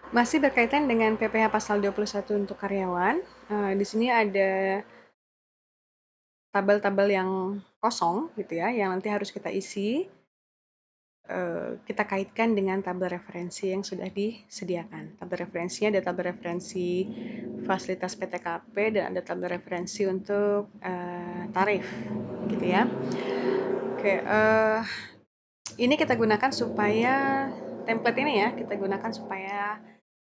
Masih berkaitan dengan PPh pasal 21 untuk karyawan, di sini ada tabel-tabel yang kosong gitu ya, yang nanti harus kita isi, kita kaitkan dengan tabel referensi yang sudah disediakan. Tabel referensinya ada tabel referensi fasilitas PTKP dan ada tabel referensi untuk tarif gitu ya. Oke, ini kita gunakan supaya template ini ya, kita gunakan supaya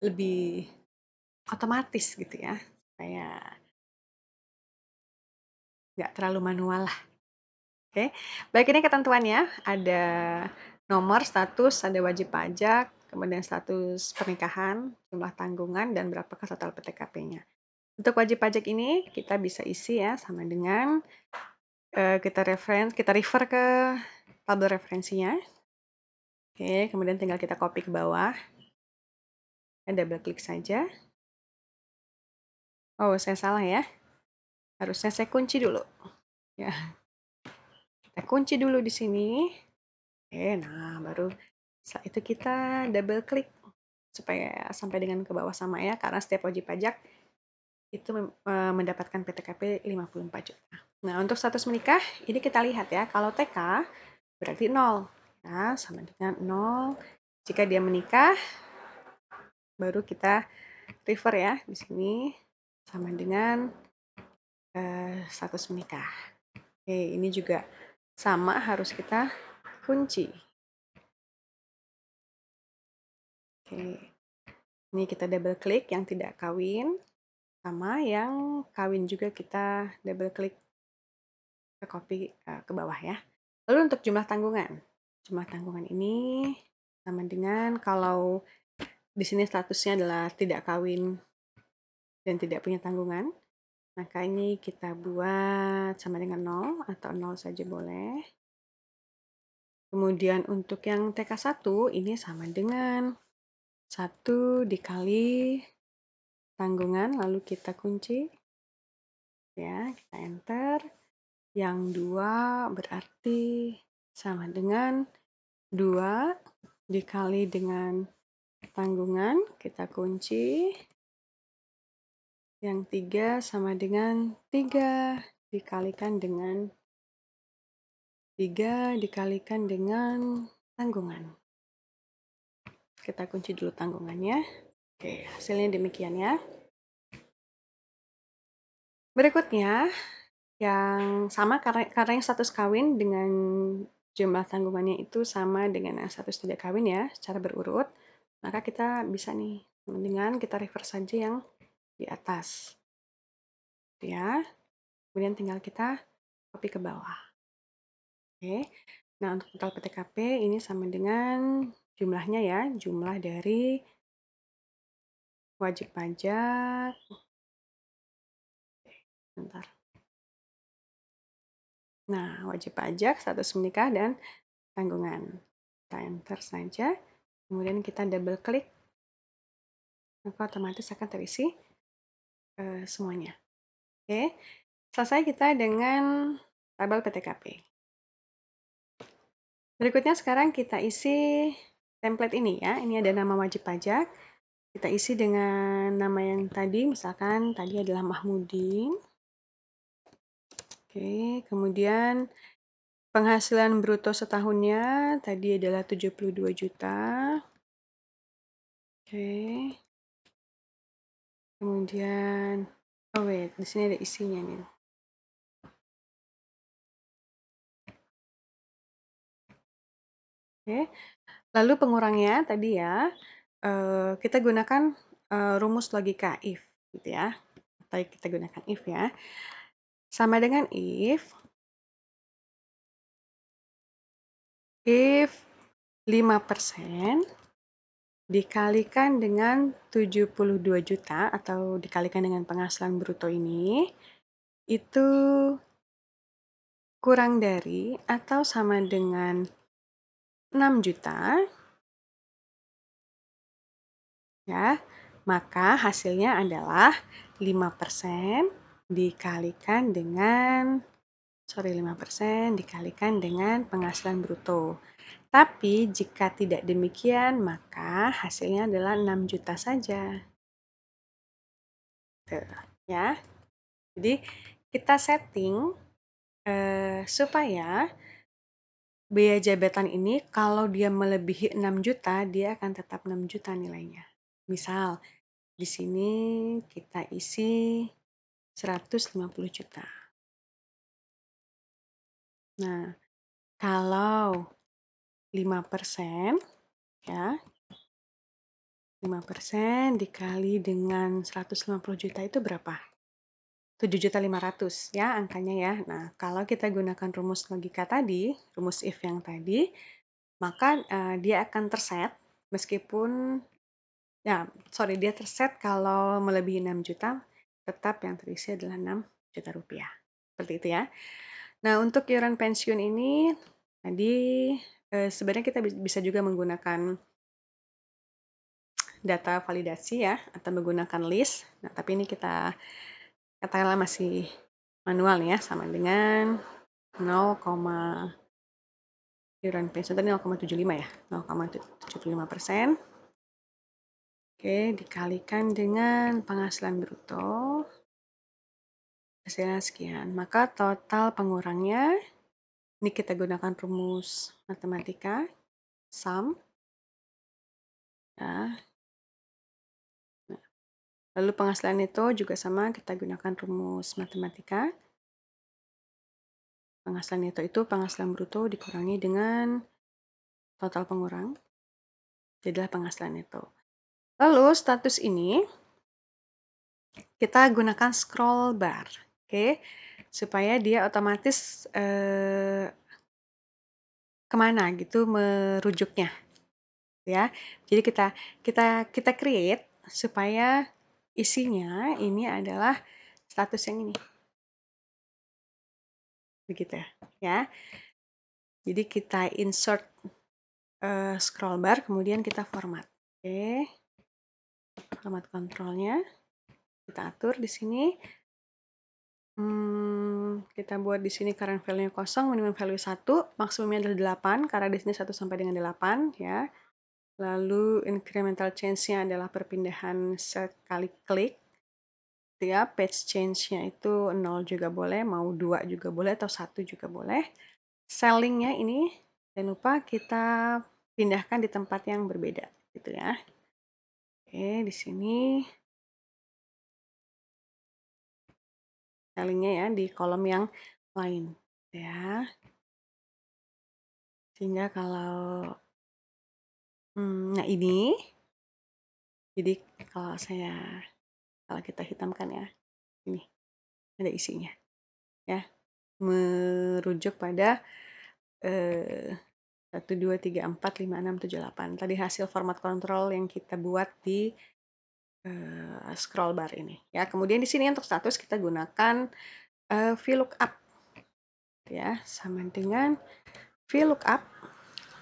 lebih otomatis gitu ya, supaya nggak terlalu manual lah. Oke, baik, ini ketentuannya ada nomor, status, ada wajib pajak, kemudian status pernikahan, jumlah tanggungan, dan berapa total PTKP-nya. Untuk wajib pajak ini kita bisa isi ya sama dengan kita refer ke tabel referensinya. Oke, kemudian tinggal kita copy ke bawah. Double klik saja. Oh, saya salah ya. Harusnya saya kunci dulu. Ya, kita kunci dulu di sini. Oke, nah baru setelah itu kita double klik supaya sampai dengan ke bawah sama ya, karena setiap wajib pajak itu mendapatkan PTKP 54 juta. Nah, untuk status menikah, ini kita lihat ya, kalau TK berarti 0. Ya, sama dengan 0. Jika dia menikah, baru kita refer ya, di sini sama dengan status menikah. Oke, ini juga sama harus kita kunci. Oke, ini kita double klik yang tidak kawin, sama yang kawin juga kita double klik ke copy ke bawah ya. Lalu untuk jumlah tanggungan. Jumlah tanggungan ini sama dengan kalau di sini statusnya adalah tidak kawin dan tidak punya tanggungan, maka ini kita buat sama dengan 0 atau 0 saja boleh. Kemudian untuk yang TK1 ini sama dengan 1 dikali tanggungan, lalu kita kunci. Ya, kita enter. Yang 2 berarti sama dengan 2 dikali dengan tanggungan, kita kunci. Yang 3 sama dengan 3 dikalikan dengan 3 dikalikan dengan tanggungan. Kita kunci dulu tanggungannya. Oke, hasilnya demikian ya. Berikutnya, yang sama karena yang status kawin dengan jumlah tanggungannya itu sama dengan yang status tidak kawin ya, secara berurut, maka kita bisa nih, mendingan kita reverse saja yang di atas. Ya, kemudian tinggal kita copy ke bawah. Oke, nah untuk total PTKP ini sama dengan jumlahnya ya, jumlah dari wajib pajak. Bentar. Nah, wajib pajak, status menikah, dan tanggungan. Kita enter saja, kemudian kita double klik, maka otomatis akan terisi semuanya. Oke, selesai kita dengan tabel PTKP. Berikutnya sekarang kita isi template ini ya. Ini ada nama wajib pajak. Kita isi dengan nama yang tadi, misalkan tadi adalah Mahmudin. Oke, kemudian penghasilan bruto setahunnya tadi adalah 72 juta. Oke. Kemudian oh wait, di sini ada isinya nih. Oke. Lalu pengurangnya tadi ya, kita gunakan rumus logika if gitu ya. Atau kita gunakan if ya. Sama dengan if 5% dikalikan dengan 72 juta atau dikalikan dengan penghasilan bruto ini itu kurang dari atau sama dengan 6 juta ya, maka hasilnya adalah 5% dikalikan dengan 5% dikalikan dengan penghasilan bruto. Tapi jika tidak demikian, maka hasilnya adalah 6 juta saja. Tuh, ya. Jadi kita setting supaya biaya jabatan ini kalau dia melebihi 6 juta, dia akan tetap 6 juta nilainya. Misal, di sini kita isi 150 juta. Nah, kalau 5%, ya, 5% dikali dengan 150 juta itu berapa? 7.500.000 ya angkanya ya. Nah, kalau kita gunakan rumus logika tadi, rumus if yang tadi, maka dia akan terset meskipun dia terset kalau melebihi 6 juta, tetap yang terisi adalah 6 juta rupiah. Seperti itu ya. Nah, untuk iuran pensiun ini tadi sebenarnya kita bisa juga menggunakan data validasi ya atau menggunakan list. Nah, tapi ini kita katakanlah masih manual ya, sama dengan 0, iuran pensiun tadi 0,75 ya, 0,75%. Oke, dikalikan dengan penghasilan bruto, hasilnya sekian. Maka total pengurangnya, ini kita gunakan rumus matematika, sum. Ya. Nah, lalu penghasilan itu juga sama, kita gunakan rumus matematika. Penghasilan itu penghasilan bruto dikurangi dengan total pengurang. Jadilah penghasilan itu. Lalu status ini kita gunakan scroll bar, oke, supaya dia otomatis kemana gitu merujuknya, ya. Jadi kita create supaya isinya ini adalah status yang ini, begitu ya. Jadi kita insert scroll bar, kemudian kita format, oke. Format kontrolnya kita atur di sini. Kita buat di sini current value-nya kosong, minimum value 1, maksimumnya adalah 8, karena di sini 1 sampai dengan 8, ya. Lalu incremental change-nya adalah perpindahan sekali klik. Ya, page change-nya itu 0 juga boleh, mau 2 juga boleh, atau 1 juga boleh. Selling-nya ini, jangan lupa kita pindahkan di tempat yang berbeda, gitu ya. Oke, di sini selling-nya ya di kolom yang lain, ya. Sehingga kalau nah ini, jadi kalau kita hitamkan ya, ini ada isinya, ya, merujuk pada 1, 2, 3, 4, 5, 6, 7, 8. Tadi hasil format kontrol yang kita buat di scroll bar ini, ya. Kemudian di sini untuk status kita gunakan VLOOKUP, ya, sama dengan VLOOKUP.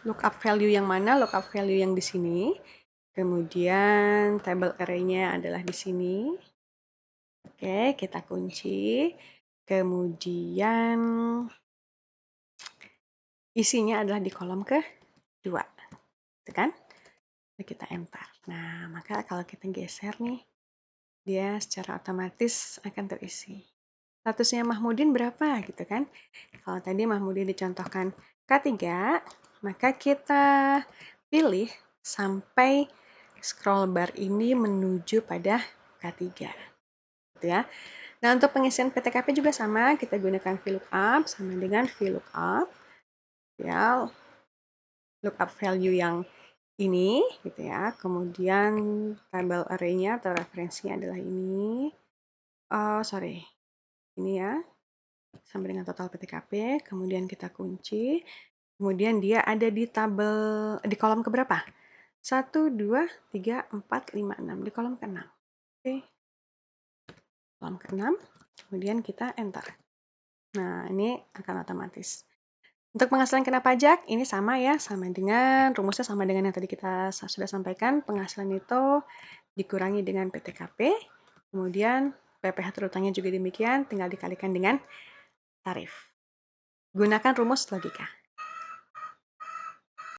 Lookup value yang mana? Lookup value yang di sini. Kemudian table array-nya adalah di sini. Oke, kita kunci. Kemudian isinya adalah di kolom kedua. Gitu kan? Kita enter. Nah, maka kalau kita geser nih, dia secara otomatis akan terisi. Statusnya Mahmudin berapa gitu kan? Kalau tadi Mahmudin dicontohkan K3, maka kita pilih sampai scroll bar ini menuju pada K3. Gitu ya. Nah, untuk pengisian PTKP juga sama, kita gunakan VLOOKUP sama dengan VLOOKUP. Ya, lookup value yang ini gitu ya. Kemudian table array-nya atau referensinya adalah ini. Ini ya. Sampai dengan total PTKP, kemudian kita kunci. Kemudian dia ada di di kolom keberapa? 1, 2, 3, 4, 5, 6. Di kolom ke-6. Oke. Kolom ke-6. Kemudian kita enter. Nah, ini akan otomatis. Untuk penghasilan kena pajak, ini sama ya. Sama dengan, rumusnya sama dengan yang tadi kita sudah sampaikan. Penghasilan itu dikurangi dengan PTKP. Kemudian PPh terutangnya juga demikian. Tinggal dikalikan dengan tarif. Gunakan rumus logika.